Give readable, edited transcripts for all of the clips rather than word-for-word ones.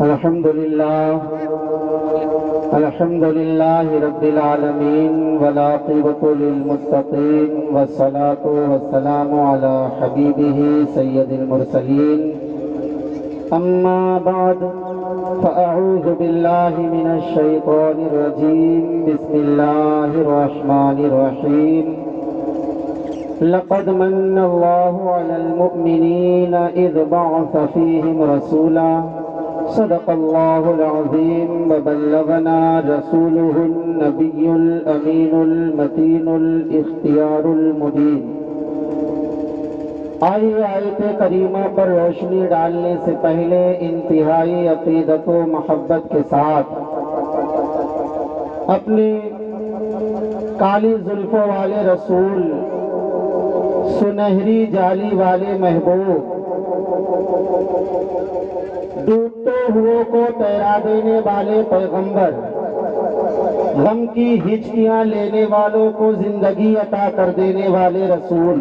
الحمد لله رب العالمين والعاقبة للمتقين والصلاة والسلام على حبيبه سيد المرسلين أما بعد فأعوذ بالله من الشيطان الرجيم بسم الله الرحمن الرحيم لقد من الله على المؤمنين إذ بعث فيهم رسولا صدق الله العظيم وبلغنا رسوله النبي الأمين المتين الاختيار المبين۔ آئیے آیت کریمہ پر روشنی ڈالنے سے پہلے انتہائی عقیدت و محبت کے ساتھ اپنے کالی زلفوں والے رسول، سنہری جالی والے محبوب، ڈوبتے ہوئے کو تیرا دینے والے پیغمبر، غم کی ہچکیاں لینے والوں کو زندگی عطا کر دینے والے رسول،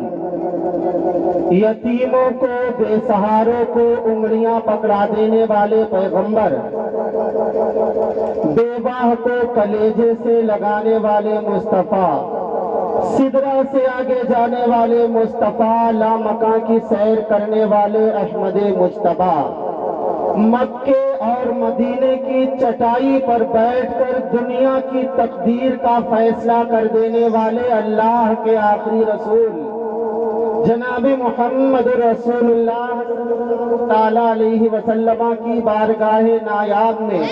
یتیموں کو، بے سہاروں کو انگلیاں پکڑا دینے والے پیغمبر، بیواہ کو کلیجے سے لگانے والے مصطفیٰ، سدرہ سے آگے جانے والے مصطفیٰ، لامکاں کی سیر کرنے والے احمد مجتبیٰ، مکے اور مدینے کی چٹائی پر بیٹھ کر دنیا کی تقدیر کا فیصلہ کر دینے والے اللہ کے آخری رسول جناب محمد رسول اللہ تعالیٰ علیہ وسلم کی بارگاہ نایاب میں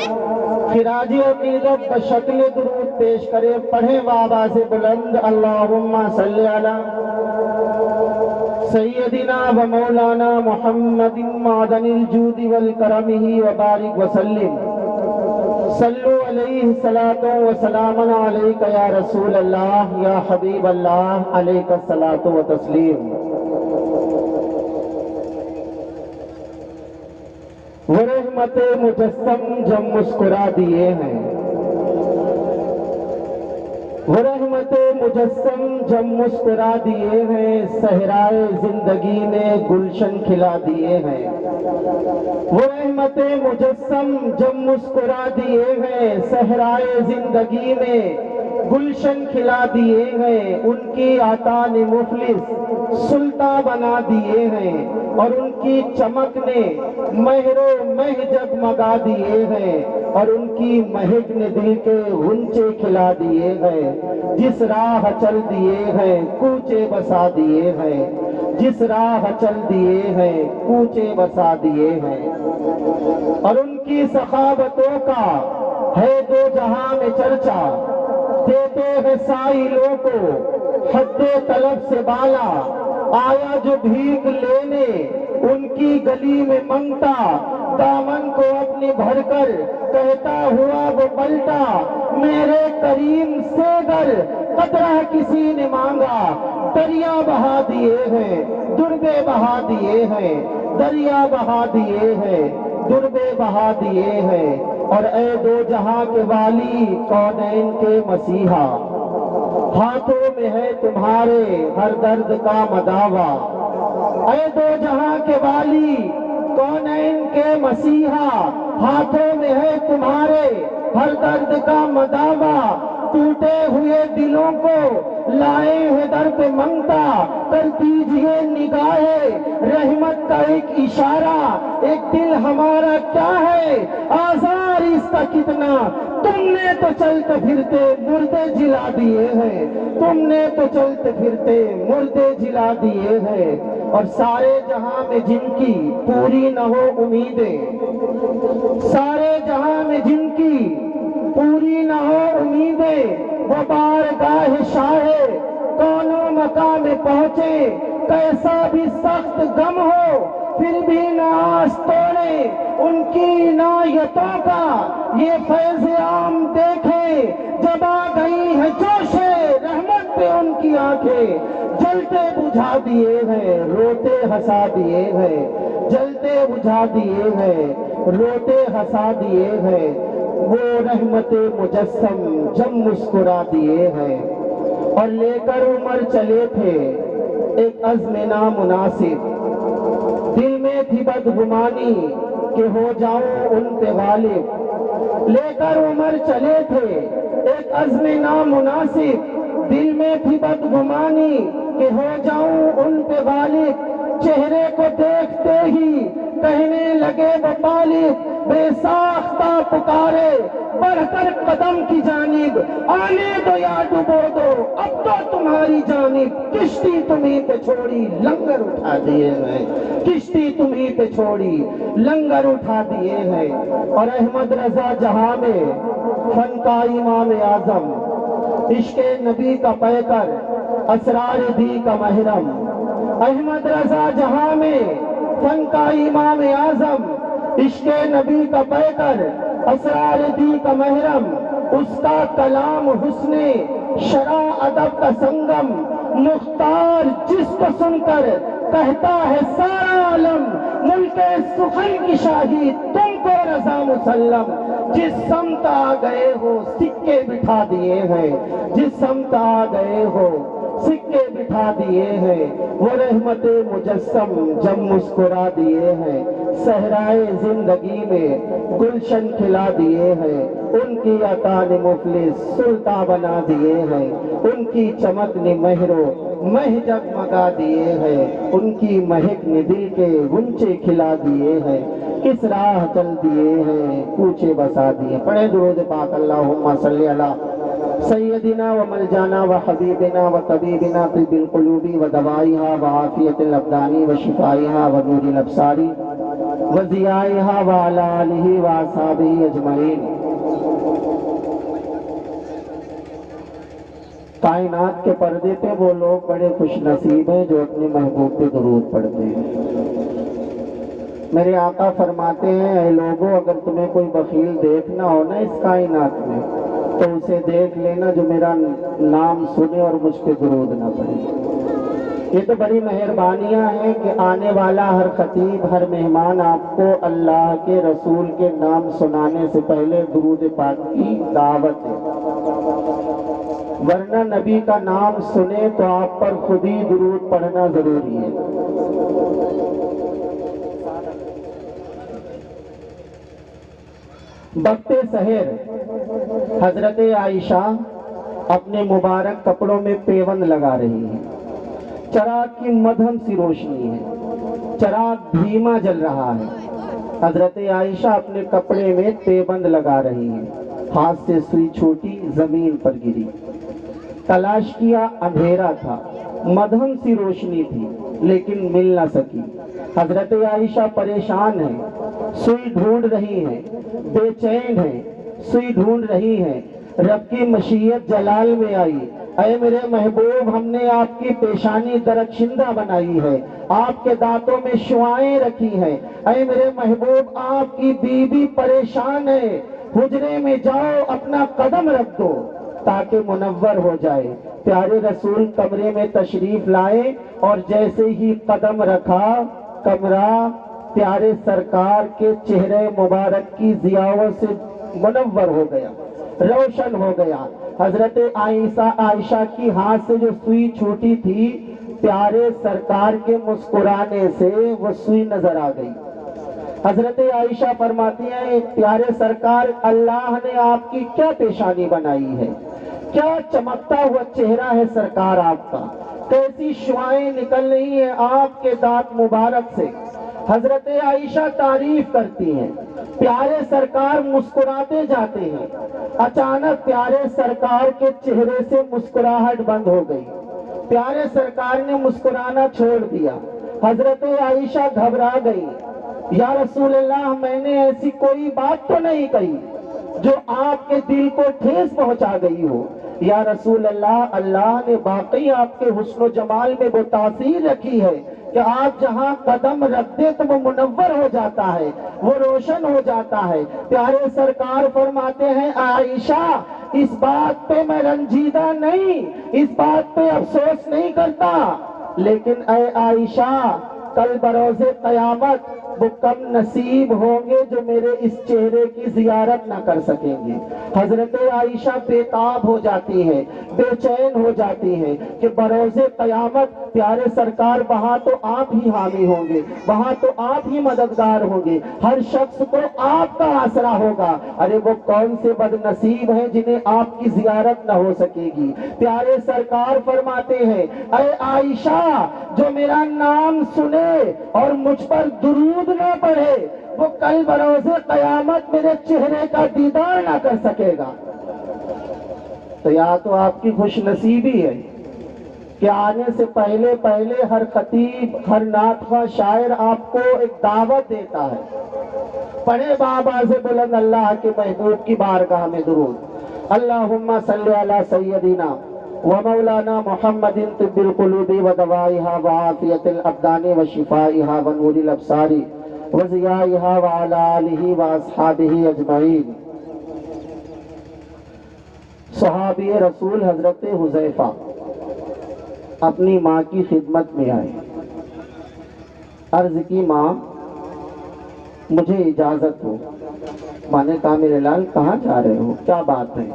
خراج عقیدت بشکل درود پیش کرے، پڑھیں بآواز بلند اللہم صلی علی سیدنا و مولانا محمد معدن الجود والکرمہ وبارک وسلم۔ صلو علیہ الصلاۃ والسلام علیک یا رسول اللہ یا حبیب اللہ علیک الصلاۃ والتسلیم۔ وہ رحمت مجسم جب مسکرا دیے ہیں، وہ رحمت مجسم جب مسکرا دیے ہیں، صحرائے زندگی میں گلشن کھلا دیے ہیں۔ وہ رحمت مجسم جب مسکرا دیے ہیں، صحرائے زندگی میں گلشن کھلا دیے ہیں، ان کی عطا نے مفلس سلطان بنا دیے ہیں، اور ان کی چمک نے مہر و مہ جگمگا دیے ہیں، اور ان کی مہک نے دل کے غنچے کھلا دیے ہیں۔ جس راہ چل دیے ہیں کوچے بسا دیے ہیں، جس راہ چل دیے ہیں کوچے بسا دیے ہیں، اور ان کی سخاوتوں کا ہے دو جہاں میں چرچا، دیتے ہیں سائلوں کو حد طلب سے بالا، آیا جو بھیک لینے ان کی گلی میں منگتا، دامن کو اپنے بھر کر کہتا ہوا وہ پلٹا، میرے کریم سے گر قطرہ کسی نے مانگا، دریا بہا دیے ہیں دربے بہا دیے ہیں، دریا بہا دیے ہیں دربے بہا دیے ہیں، اور اے دو جہاں کے والی کونین کے مسیحا، ہاتھوں میں ہے تمہارے ہر درد کا مداوا، اے دو جہاں کے والی کونین کے مسیحا، ہاتھوں میں ہے تمہارے ہر درد کا مداوا، ٹوٹے ہوئے دلوں کو لائے ہیں در پہ منگتا، کر دیجئے نگاہ رحمت کا ایک اشارہ، ایک دل ہمارا کیا ہے آزار اس کا کتنا، تم نے تو چلتے پھرتے مردے جلا دیے ہیں، تم نے تو چلتے پھرتے مردے جلا دیے ہیں، اور سارے جہاں میں جن کی پوری نہ ہو امیدیں، سارے جہاں میں جن کی پوری نہ ہو امیدیں، وہ بارگاہ شاہ کون و مقام میں پہنچے، کیسا بھی سخت غم ہو پھر بھی نہ آس توڑے، ان کی عنایتوں کا یہ فیض عام دیکھیں، جب آ گئی ہے جوش رحمت پہ ان کی آنکھیں، جلتے بجھا دیے ہیں روتے ہنسا دیے ہیں، جلتے بجھا دیے ہیں روتے ہنسا دیے ہیں، وہ رحمت مجسم جب مسکرا دیے ہیں، اور لے کر عمر چلے تھے ایک عزم نامناسب، دل میں تھی بدگمانی کہ ہو جاؤں ان پہ غالب، لے کر عمر چلے تھے ایک عزم نامناسب، دل میں تھی بدگمانی کہ ہو جاؤں ان پہ غالب، چہرے کو دیکھتے ہی کہنے لگے وہ طالب، بے ساختہ پکارے بڑھ کر قدم کی جانب، آنے دو یا ڈبو دو اب تو تمہاری جانب، کشتی تمہیں پہ چھوڑی لنگر اٹھا دیے ہیں، کشتی تمہیں پہ چھوڑی لنگر اٹھا دیے ہیں۔ اور احمد رضا جہاں میں فن کا امام اعظم، عشق نبی کا پیکر، اسرار دی کا محرم، احمد رضا جہاں میں فن کا امام اعظم، عشق نبی کا پیکر، اسرار دی کا محرم، اس کا کلام حسن شرع ادب کا سنگم، مختار جس کو سن کر کہتا ہے سارا عالم، ملک سخن کی شاہی تم کو رضا مسلم، جس سمت آ گئے ہو سکے بٹھا دیے ہیں، جس سمت آ گئے ہو سکے بٹھا دیے ہیں، وہ رحمت مجسم جب مسکرا دیے ہیں، صحرائے زندگی میں گلشن کھلا دیے ہیں، ان کی عطا نے مفلس سلطان بنا دیے ہیں، ان کی چمک نے مہرو مہ جگمگا دیے ہیں، ان کی مہک نے دل کے غنچے کھلا دیے ہیں، کس راہ چل دیے ہیں کوچے بسا دیے۔ پڑھیں درود پاک، اللہم صلی علی سیدنا و ملجانا و حبیبنا و طبیبنا طب القلوب و دوائها و عافیت الابدان و شفائها و نور الابصار و ضیائها و علی آلہ و اصحابہ اجمعین۔ کائنات کے پردے پہ وہ لوگ بڑے خوش نصیب ہیں جو اپنے محبوب پہ درود پڑھتے ہیں۔ میرے آقا فرماتے ہیں اے لوگوں، اگر تمہیں کوئی بخیل دیکھنا ہو نا اس کائنات میں تو اسے دیکھ لینا جو میرا نام سنے اور مجھ پہ درود نہ پڑھے۔ یہ تو بڑی مہربانیاں ہیں کہ آنے والا ہر خطیب، ہر مہمان آپ کو اللہ کے رسول کے نام سنانے سے پہلے درود پاک کی دعوت ہے، ورنہ نبی کا نام سنے تو آپ پر خود ہی درود پڑھنا ضروری ہے۔ وقت سحر حضرت عائشہ اپنے مبارک کپڑوں میں پیوند لگا رہی ہیں، چراغ کی مدھم سی روشنی ہے، چراغ دھیما جل رہا ہے، حضرت عائشہ اپنے کپڑے میں پیوند لگا رہی ہیں، ہاتھ سے سوئی چھوٹی زمین پر گری، تلاش کیا اندھیرا تھا، مدھم سی روشنی تھی لیکن مل نہ سکی، حضرت عائشہ پریشان ہیں، سوئی ڈھونڈ رہی ہیں، بے چین ہیں، سوئی ڈھونڈ رہی ہیں، رب کی مشیت جلال میں آئی، اے میرے محبوب ہم نے آپ کی پیشانی درخشندہ بنائی ہے، آپ کے دانتوں میں شعائیں رکھی ہیں، اے میرے محبوب آپ کی بیوی پریشان ہے، حجرے میں جاؤ اپنا قدم رکھ دو تاکہ منور ہو جائے۔ پیارے رسول کمرے میں تشریف لائے اور جیسے ہی قدم رکھا کمرہ پیارے سرکار کے چہرے مبارک کی ضیاؤں سے منور ہو گیا، روشن ہو گیا۔ حضرت عائشہ کی ہاتھ سے جو سوئی چھوٹی تھی پیارے سرکار کے مسکرانے سے وہ سوئی نظر آ گئی۔ حضرت عائشہ فرماتی ہیں پیارے سرکار اللہ نے آپ کی کیا پیشانی بنائی ہے، کیا چمکتا ہوا چہرہ ہے سرکار آپ کا، کیسی شعائیں نکل رہی ہیں آپ کے دانت مبارک سے۔ حضرت عائشہ تعریف کرتی ہیں، پیارے سرکار مسکراتے جاتے ہیں، اچانک پیارے سرکار کے چہرے سے مسکراہٹ بند ہو گئی، پیارے سرکار نے مسکرانا چھوڑ دیا۔ حضرت عائشہ گھبرا گئی، یا رسول اللہ میں نے ایسی کوئی بات تو نہیں کہی جو آپ کے دل کو ٹھیس پہنچا گئی ہو؟ یا رسول اللہ اللہ نے واقعی آپ کے حسن و جمال میں وہ تاثیر رکھی ہے کہ آپ جہاں قدم رکھ دیں تو وہ منور ہو جاتا ہے، وہ روشن ہو جاتا ہے۔ پیارے سرکار فرماتے ہیں عائشہ اس بات پہ میں رنجیدہ نہیں، اس بات پہ افسوس نہیں کرتا، لیکن اے عائشہ کل بروز قیامت وہ کم نصیب ہوں گے جو میرے اس چہرے کی زیارت نہ کر سکیں گے۔ حضرت عائشہ بےتاب ہو جاتی ہے، بے چین ہو جاتی ہے کہ بروز قیامت پیارے سرکار وہاں تو آپ ہی حامی ہوں گے، وہاں تو آپ ہی مددگار ہوں گے، ہر شخص کو آپ کا آسرا ہوگا۔ ارے وہ کون سے بد نصیب ہیں جنہیں آپ کی زیارت نہ ہو سکے گی۔ پیارے سرکار فرماتے ہیں اے عائشہ، جو میرا نام سنے اور مجھ پر درود نہ پڑھے وہ کل بروز قیامت میرے چہرے کا دیدار نہ کر سکے گا۔ تو یا تو آپ کی خوش نصیبی ہے کہ آنے سے پہلے ہر خطیب، ہر نعت خواں شاعر آپ کو ایک دعوت دیتا ہے، پڑھے بآواز بلند اللہ کے محبوب کی بارگاہ میں درود۔ اللہم صلی علی سیدنا ومولانا محمد طب القلوب ودوائها وعافیت الابدان وشفائها ونور الابصار وضیائها وعلی آلہ واصحابہ اجمعین۔ صحابی رسول حضرت حذیفہ اپنی ماں کی خدمت میں آئے، عرض کی ماں مجھے اجازت ہو۔ ماں نے کہا میرے لال کہاں جا رہے ہو، کیا بات ہے؟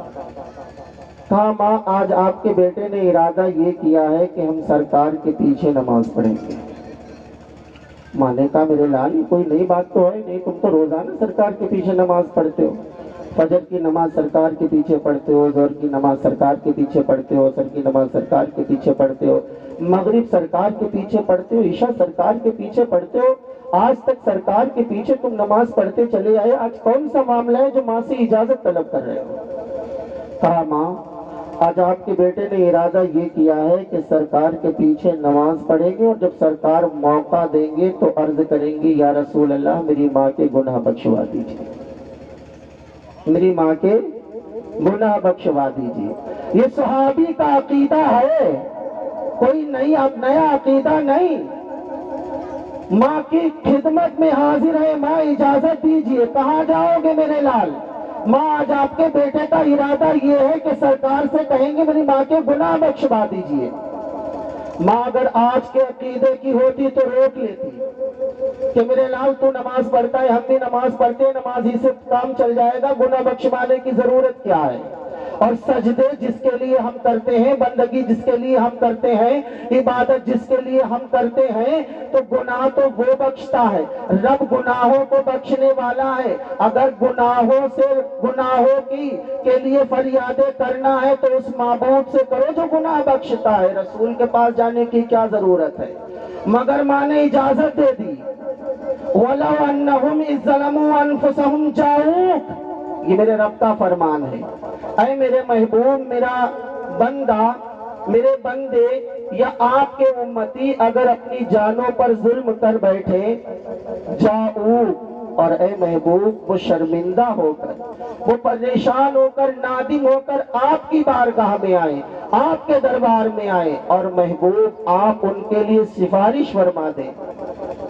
کہا ماں آج آپ کے بیٹے نے ارادہ یہ کیا ہے کہ ہم سرکار کے پیچھے نماز پڑھیں گے۔ ماں نے کہا میرے لال کوئی نئی بات تو ہے نہیں، تم تو روزانہ سرکار کے پیچھے نماز پڑھتے ہو، فجر کی نماز سرکار کے پیچھے پڑھتے ہو، ظہر کی نماز سرکار کے پیچھے پڑھتے ہو، عصر کی نماز سرکار کے پیچھے پڑھتے ہو، مغرب سرکار کے پیچھے پڑھتے ہو، عشاء سرکار کے پیچھے پڑھتے ہو، آج تک سرکار کے پیچھے تم نماز پڑھتے چلے آئے، آج کون سا معاملہ ہے جو ماں سے اجازت طلب کر رہے ہو؟ کہا ماں آج آپ کے بیٹے نے ارادہ یہ کیا ہے کہ سرکار کے پیچھے نماز پڑھیں گے، اور جب سرکار موقع دیں گے تو عرض کریں گے یا رسول اللہ میری ماں کے گناہ بخشوا دیجیے، میری ماں کے گناہ بخشوا دیجیے۔ یہ صحابی کا عقیدہ ہے، کوئی نیا عقیدہ نہیں۔ ماں کی خدمت میں حاضر ہے، ماں اجازت دیجیے، کہاں جاؤ گے میرے لال؟ ماں آج آپ کے بیٹے کا ارادہ یہ ہے کہ سرکار سے کہیں گے میری ماں کے گناہ بخشوا دیجیے۔ ماں اگر آج کے عقیدے کی ہوتی تو روک لیتی کہ میرے لال تو نماز پڑھتا ہے، ہم بھی نماز پڑھتے ہیں، نماز ہی سے کام چل جائے گا، گناہ بخشوانے کی ضرورت کیا ہے؟ اور سجدے جس کے لیے ہم کرتے ہیں، بندگی جس کے لیے ہم کرتے ہیں، عبادت جس کے لیے ہم کرتے ہیں، تو گناہ تو وہ بخشتا ہے، رب گناہوں کو بخشنے والا ہے۔ اگر گناہوں کے لیے فریادیں کرنا ہے تو اس معبود سے کرو جو گناہ بخشتا ہے، رسول کے پاس جانے کی کیا ضرورت ہے؟ مگر ماں نے اجازت دے دی۔ وَلَوْ أَنَّهُمْ إِذْ ظَلَمُوا أَنفُسَهُمْ جَاءُوكَ، یہ میرے رب کا فرمان ہے۔ اے میرے محبوب، میرا بندہ، میرے بندے یا آپ کے امتی اگر اپنی جانوں پر ظلم کر بیٹھے، جاؤ، اور اے محبوب وہ شرمندہ ہو کر، وہ پریشان ہو کر، نادم ہو کر آپ کی بارگاہ میں آئے، آپ کے دربار میں آئے، اور محبوب آپ ان کے لیے سفارش فرما دیں،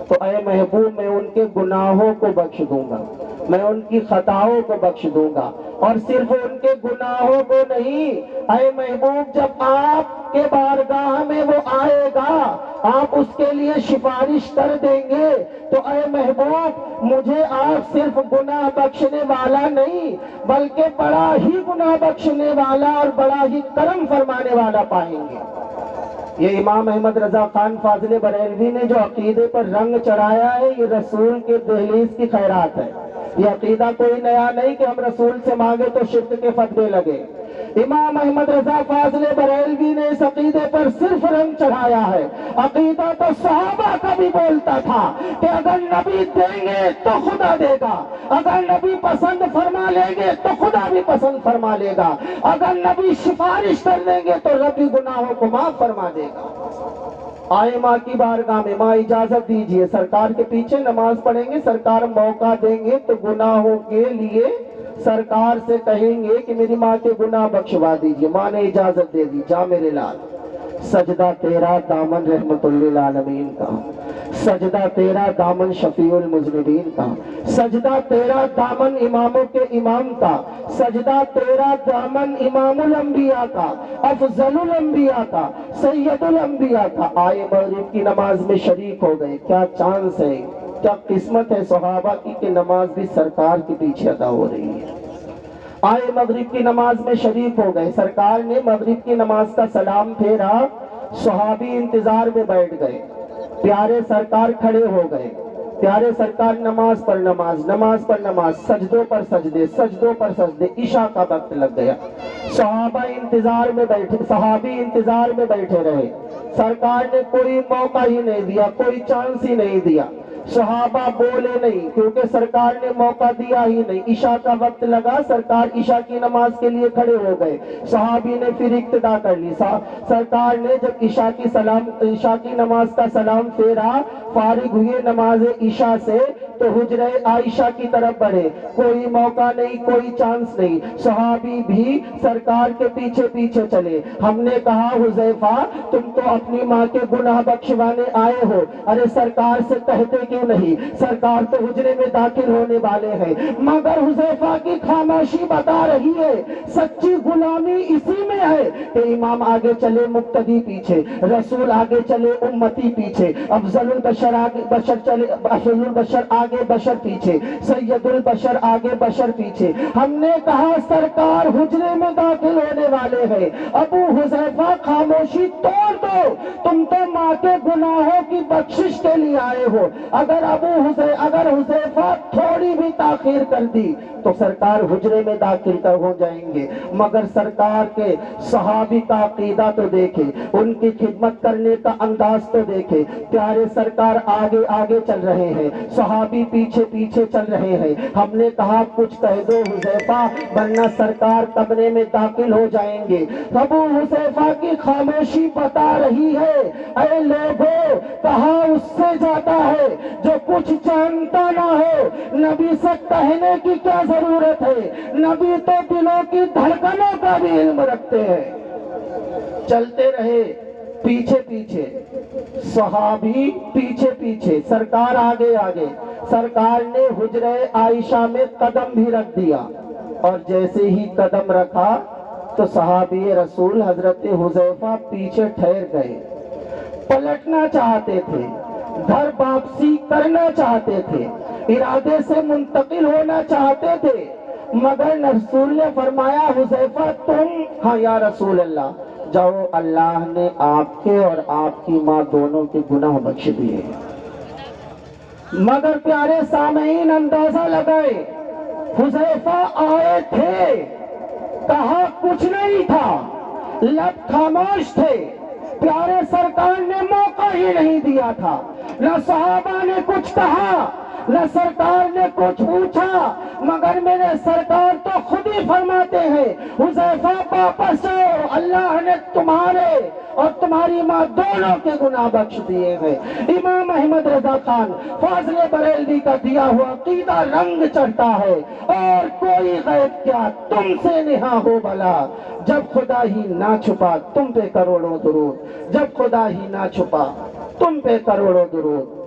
تو اے محبوب میں ان کے گناہوں کو بخش دوں گا، میں ان کی خطاؤں کو بخش دوں گا، اور صرف ان کے گناہوں کو نہیں۔ اے محبوب جب آپ کے بارگاہ میں وہ آئے گا، آپ اس کے لیے سفارش کر دیں گے، تو اے محبوب مجھے آپ صرف گناہ بخشنے والا نہیں بلکہ بڑا ہی گناہ بخشنے والا اور بڑا ہی کرم فرمانے والا پائیں گے۔ یہ امام احمد رضا خان فاضل بریلوی نے جو عقیدے پر رنگ چڑھایا ہے، یہ رسول کے دہلیز کی خیرات ہے۔ یہ عقیدہ کوئی نیا نہیں کہ ہم رسول سے مانگے تو شرک کے فتوے لگے۔ امام احمد رضا فاضل بریلوی نے اس عقیدے پر صرف رنگ چڑھایا ہے۔ عقیدہ تو صحابہ کا بھی بولتا تھا کہ اگر نبی دیں گے تو خدا دے گا، اگر نبی پسند فرما لیں گے تو خدا بھی پسند فرما لے گا، اگر نبی سفارش کر دیں گے تو رب بھی گناہوں کو معاف فرما دے گا۔ آئے ماں کی بارگاہ میں، ماں اجازت دیجئے، سرکار کے پیچھے نماز پڑھیں گے، سرکار موقع دیں گے تو گناہوں کے لیے سرکار سے کہیں گے کہ میری ماں کے گناہ بخشوا دیجئے۔ ماں نے اجازت دے دی، جا میرے لال، سجدہ تیرا دامن رحمت للعالمین کا، سجدہ تیرا دامن شفیع المذنبین کا، سجدہ تیرا دامن اماموں کے امام کا، سجدہ تیرا دامن امام الانبیاء کا، افضل الانبیاء کا، سید الانبیاء کا۔ آئے مغرب کی نماز میں شریک ہو گئے، کیا چانس ہے، کیا قسمت ہے صحابہ کی کہ نماز بھی سرکار کے پیچھے ادا ہو رہی ہے۔ آئے مغرب کی نماز میں شریک ہو گئے، سرکار نے مغرب کی نماز کا سلام پھیرا، صحابی انتظار میں بیٹھ گئے، پیارے سرکار کھڑے ہو گئے، پیارے سرکار نماز پر نماز، نماز پر نماز، سجدوں پر سجدے، سجدوں پر سجدے، عشاء کا وقت لگ گیا۔ صحابہ انتظار میں بیٹھے، صحابی انتظار میں بیٹھے رہے، سرکار نے کوئی موقع ہی نہیں دیا، کوئی چانس ہی نہیں دیا، صحابہ بولے نہیں کیونکہ سرکار نے موقع دیا ہی نہیں۔ عشاء کا وقت لگا، سرکار عشاء کی نماز کے لیے کھڑے ہو گئے، صحابی نے پھر ابتدا کر لی، سرکار نے جب عشاء کی نماز کا سلام پھیرا، فارغ ہوئے نماز عشاء سے تو حجرہ عائشہ کی طرف بڑھے، کوئی موقع نہیں، کوئی چانس نہیں، صحابی بھی سرکار کے پیچھے پیچھے چلے۔ ہم نے کہا حذیفہ تم تو اپنی ماں کے گناہ بخشوانے آئے ہو، ارے سرکار سے کہتے کیوں نہیں، سرکار تو حجرے میں داخل ہونے والے ہیں۔ مگر حذیفہ کی خاموشی بتا رہی ہے سچی غلامی اسی میں ہے کہ امام آگے چلے مقتدی پیچھے، رسول آگے چلے امتی پیچھے، افضل البشر آگے بشر چلے، افضل البشر آگے بشر پیچھے، سید البشر آگے بشر پیچھے۔ ہم نے کہا سرکار حجرے میں داخل ہونے والے ہیں، ابو حذیفہ خاموشی توڑ دو، تم تو ماں کے گناہوں کی بخشش کے لیے آئے ہو، اگر حذیفہ تھوڑی بھی تاخیر کر دی تو سرکار حجرے میں داخل ہو جائیں گے۔ مگر سرکار کے صحابی کا عقیدہ تو دیکھے، ان کی خدمت کرنے کا انداز تو دیکھے، پیارے سرکار آگے آگے چل رہے ہیں، صحابی پیچھے پیچھے چل رہے ہیں۔ ہم نے کہا کچھ کہہ دو حذیفہ ورنہ سرکار کمرے میں داخل ہو جائیں گے۔ ابو حذیفہ کی خاموشی بتا رہی ہے اے لوگو، کہا اس سے جاتا ہے جو کچھ جانتا نہ ہو، نبی سے کہنے کی کیا ضرورت ہے، نبی تو دلوں کی دھڑکنوں کا بھی علم رکھتے ہیں۔ چلتے رہے پیچھے پیچھے، صحابی پیچھے پیچھے، سرکار آگے آگے۔ سرکار نے حجرہ عائشہ میں قدم بھی رکھ دیا، اور جیسے ہی قدم رکھا تو صحابی رسول حضرت حذیفہ پیچھے ٹھہر گئے، پلٹنا چاہتے تھے، گھر واپسی کرنا چاہتے تھے، ارادے سے منتقل ہونا چاہتے تھے، مگر رسول نے فرمایا حذیفہ تم، ہاں یا رسول اللہ، جاؤ اللہ نے آپ کے اور آپ کی ماں دونوں کے گناہ بخش دیے۔ مگر پیارے سامعین اندازہ لگائے، حذیفہ آئے تھے، کہا کچھ نہیں تھا، لب خاموش تھے، پیارے سرکار نے موقع ہی نہیں دیا تھا، نہ صحابہ نے کچھ کہا، نہ سرکار نے کچھ پوچھا، مگر میرے سرکار تو خود ہی فرماتے ہیں حذیفہ واپس جاؤ، اللہ نے تمہارے اور تمہاری ماں دونوں کے گناہ بخش دیے ہیں۔ امام احمد رضا خان فاضل بریلوی کا دیا ہوا عقیدہ رنگ چڑھتا ہے، اور کوئی غیب کیا تم سے نہا ہو بھلا، جب خدا ہی نہ چھپا تم پہ کروڑوں درود، جب خدا ہی نہ چھپا تم پہ کروڑوں درود۔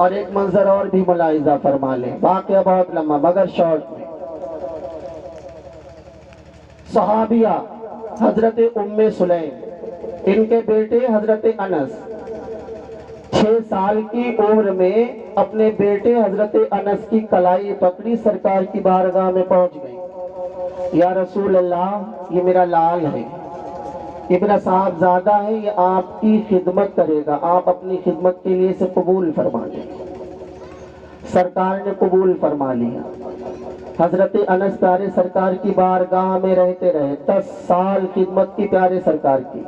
اور ایک منظر اور بھی ملاحظہ فرما لیں، واقعہ بہت لمبا مگر شارٹ میں۔ صحابیہ حضرت ام سلیم، ان کے بیٹے حضرت انس 6 سال کی عمر میں اپنے بیٹے حضرت انس کی کلائی پکڑی، سرکار کی بارگاہ میں پہنچ گئی، یا رسول اللہ یہ میرا لال ہے، یہ میرا صاحبزادہ ہے، یہ آپ کی خدمت کرے گا، آپ اپنی خدمت کے لیے اسے قبول فرما لیں۔ سرکار نے قبول فرما لیا۔ حضرت انس پیارے سرکار کی بارگاہ میں رہتے رہے، 10 سال خدمت کی پیارے سرکار کی۔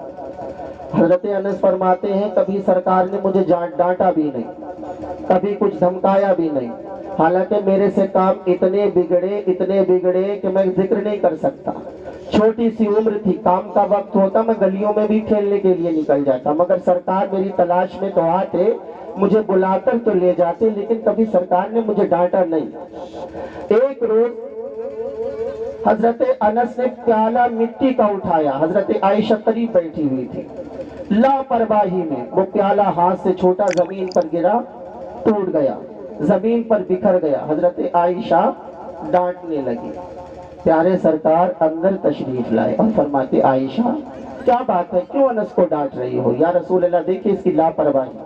حضرت انس فرماتے ہیں کبھی سرکار نے مجھے ڈانٹا بھی نہیں، کبھی کچھ دھمکایا بھی نہیں، حالانکہ میرے سے کام اتنے بگڑے کہ میں ذکر نہیں کر سکتا، چھوٹی سی عمر تھی، کام کا وقت ہوتا میں گلیوں میں بھی کھیلنے کے لیے نکل جاتا، مگر سرکار میری تلاش میں تو آتے، مجھے بلا کر تو لے جاتے، لیکن کبھی سرکار نے مجھے ڈانٹا نہیں۔ ایک روز حضرت انس نے پیالہ مٹی کا اٹھایا، حضرت عائشہ قریب بیٹھی ہوئی تھی، لاپرواہی میں وہ پیالہ ہاتھ سے چھوٹا زمین پر گرا، ٹوٹ گیا، زمین پر بکھر گیا، حضرت عائشہ ڈانٹنے لگی، پیارے سرکار اندر تشریف لائے اور فرماتے عائشہ کیا بات ہے، کیوں انس کو ڈانٹ رہی ہو؟ یا رسول اللہ دیکھیں اس کی لاپرواہی،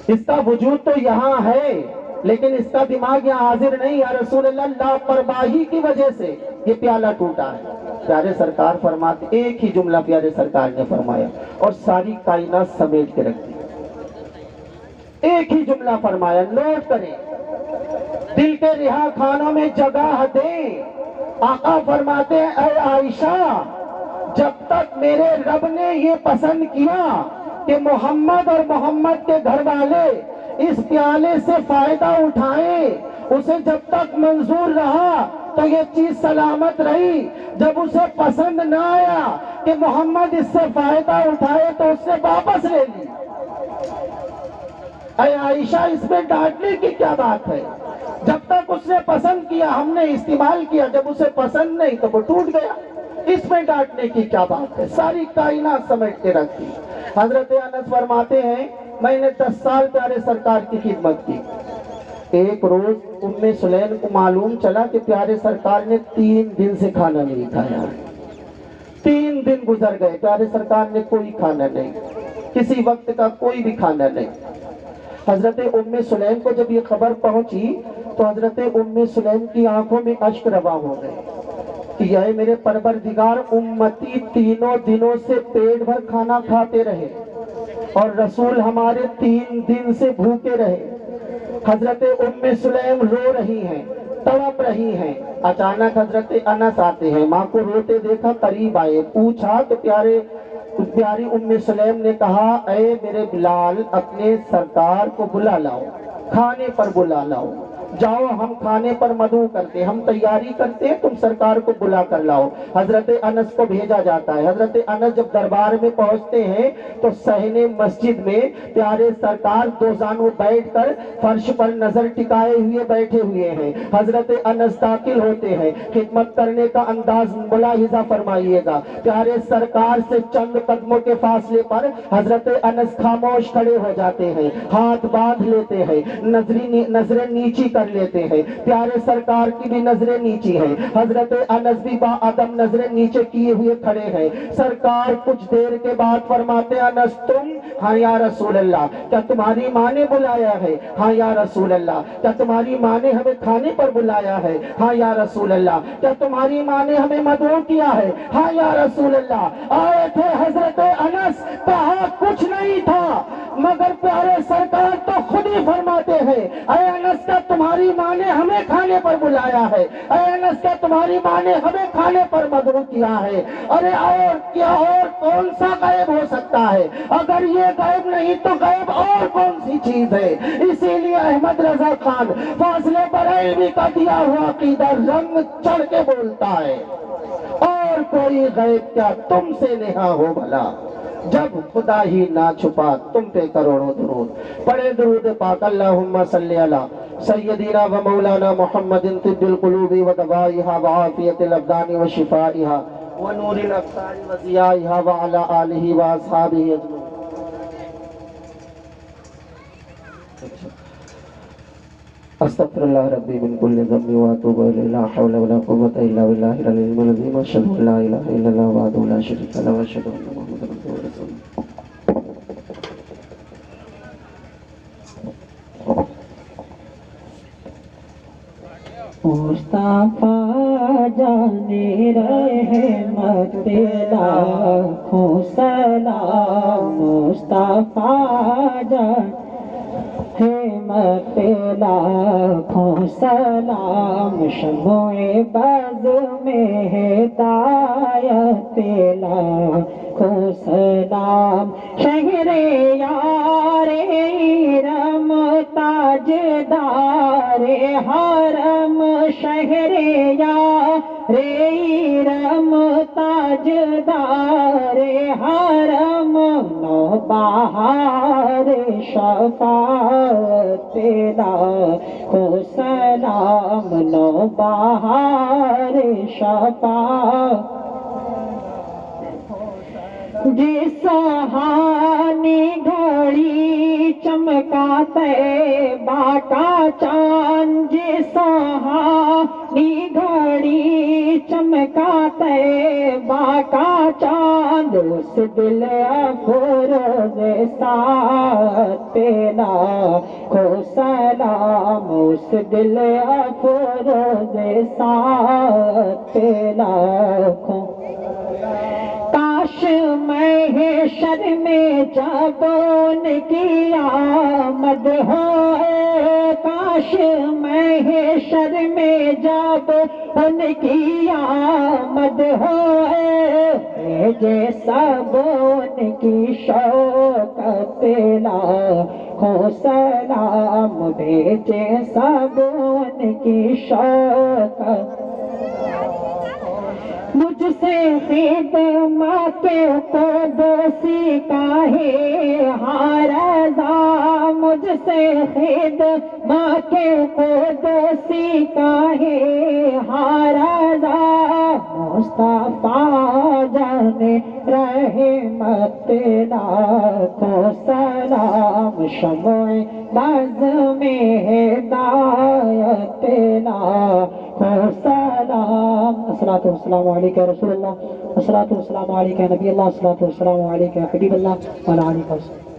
اس کا وجود تو یہاں ہے لیکن اس کا دماغ یہاں حاضر نہیں. یا رسول اللہ لاپرواہی کی وجہ سے یہ پیالہ ٹوٹا ہے. پیارے سرکار فرماتے, ایک ہی جملہ پیارے سرکار نے فرمایا اور ساری کائنات سمیٹ کے رکھ دی. ایک ہی جملہ فرمایا, نوٹ کریں, دل کے رہا خانوں میں جگہ دیں. آقا فرماتے ہیں اے عائشہ, جب تک میرے رب نے یہ پسند کیا کہ محمد اور محمد کے گھر والے اس پیالے سے فائدہ اٹھائیں, اسے جب تک منظور رہا تو یہ چیز سلامت رہی. جب اسے پسند نہ آیا کہ محمد اس سے فائدہ اٹھائے تو اس نے واپس لے لی. اے عائشہ, اس میں ڈانٹنے کی کیا بات ہے؟ جب تک اس نے پسند کیا ہم نے استعمال کیا, جب اسے پسند نہیں تو وہ ٹوٹ گیا. اس میں ڈانٹنے کی کیا بات ہے؟ ساری کائنات سمیٹ کے رکھ دی. حضرت انس فرماتے ہیں میں نے 10 سال پیارے سرکار کی خدمت کی. ایک روز ام سلیم کو معلوم چلا کہ پیارے سرکار نے 3 دن سے کھانا نہیں کھایا. 3 دن گزر گئے, پیارے سرکار نے کوئی کھانا نہیں, کسی وقت کا کوئی بھی کھانا نہیں. حضرت ام سلیم کو جب یہ خبر پہنچی تو حضرت ام سلیم کی آنکھوں میں اشک رواں ہو گئے کہ یہ میرے پروردگار, امتی تینوں دنوں سے پیٹ بھر کھانا کھاتے رہے اور رسول ہمارے 3 دن سے بھوکے رہے. حضرت ام سلیم رو رہی ہیں, تڑپ رہی ہیں. اچانک حضرت انس آتے ہیں, ماں کو روتے دیکھا, قریب آئے, پوچھا تو پیاری ام سلیم نے کہا اے میرے بلال, اپنے سرکار کو بلا لاؤ, کھانے پر بلا لاؤ. جاؤ ہم کھانے پر مدعو کرتے, ہم تیاری کرتے ہیں, تم سرکار کو بلا کر لاؤ. حضرت انس کو بھیجا جاتا ہے. حضرت انس جب دربار میں پہنچتے ہیں تو صحن مسجد میں پیارے سرکار 2 زانوں بیٹھ کر فرش پر نظر ٹکائے ہوئے بیٹھے ہوئے ہیں. حضرت انس داخل ہوتے ہیں. خدمت کرنے کا انداز ملاحظہ فرمائیے گا. پیارے سرکار سے چند قدموں کے فاصلے پر حضرت انس خاموش کھڑے ہو جاتے ہیں, ہاتھ باندھ لیتے ہیں, نظریں نیچی کر لیتے ہیں. پیارے سرکار کی بھی نظریں نیچی ہیں. حضرت انس بھی با ادب نظریں نیچے کیے ہوئے کھڑے ہیں. سرکار کچھ دیر کے بعد فرماتے ہیں انس تم؟ ہاں یا رسول اللہ. کیا تمہاری ماں نے بلایا ہے؟ ہاں یا رسول اللہ. کیا تمہاری ماں نے ہمیں کھانے پر بلایا ہے؟ ہاں یا رسول اللہ. کیا تمہاری ماں نے ہمیں مدعو کیا ہے؟ ہاں یا رسول اللہ. آئے تھے حضرت انس, کہا کچھ نہیں تھا, مگر پیارے سرکار تو خود ہی فرماتے ہیں اے انس, کیا تمہاری ماں نے ہمیں کھانے پر بلایا ہے؟ اے انس, کیا تمہاری ماں نے ہمیں کھانے پر مدعو کیا ہے؟ ارے اور کیا, اور کون سا غائب ہو سکتا ہے؟ اگر یہ غائب نہیں تو غائب اور کون سی چیز ہے؟ اسی لیے احمد رضا خان فاضل بریلوی کا دیا ہوا عقیدہ رنگ چڑھ کے بولتا ہے, اور کوئی غیب کیا تم سے نہا ہو بھلا, جب خدا ہی نہ چھپا تم پہ کروڑوں درود. پڑھے درود پاک. اللہم صلی علی سیدنا و مولانا محمد طب القلوب و دوائها و عافیت الابدان و شفائها و نور الابصار و ضیائها و علی آلہ و اصحابہ اجمعین. استغفر اللہ ربی من کل ذنب و اتوب الیہ, لا حول ولا قوة الا باللہ العلی العظیم. اشہد ان لا الہ الا اللہ وحدہ لا شریک لہ و اشہد ان محمد رسول اللہ. مصطفیٰ جانے رحمت لاکھوں سلام, مصطفیٰ جان رحمت لاکھوں سلام, شمع بز میں ہدایت لاکھوں سلام, شہر یار ارم تاجدار حرم, شہر یار ارم تاجدار حرم, نو بہار شفاعت لاکھوں سلام, نو بہار شفاعت. جس سہانی گھڑی چمکا طیبہ کا چاند, جس سہانی گھڑی چمکا چمکاتے باقا چاند اس دل افروز ساتھ لاکھوں سلام اس دل افروز ساتھ لاکھوں کاش محشر میں جب ان کی آمد ہوئے کاش محشر میں جب ان کی آمد ہوئے بھیجے سب ان کی شوقت لاکھوں سلام بھیجے سب ان کی شوقت مجھ سے خدمت قدسی کا ہے رضا مجھ سے خدمت قدسی کا ہے رضا مصطفیٰ جان رحمت لاکھوں سلام شمع بزم ہدایت لاکھوں سلام الصلاة والسلام علیکہ یا رسول اللہ الصلاة والسلام علیکہ یا نبی اللہ الصلاة والسلام علیکہ یا حبیب اللہ وعلی آلہ وصحبہ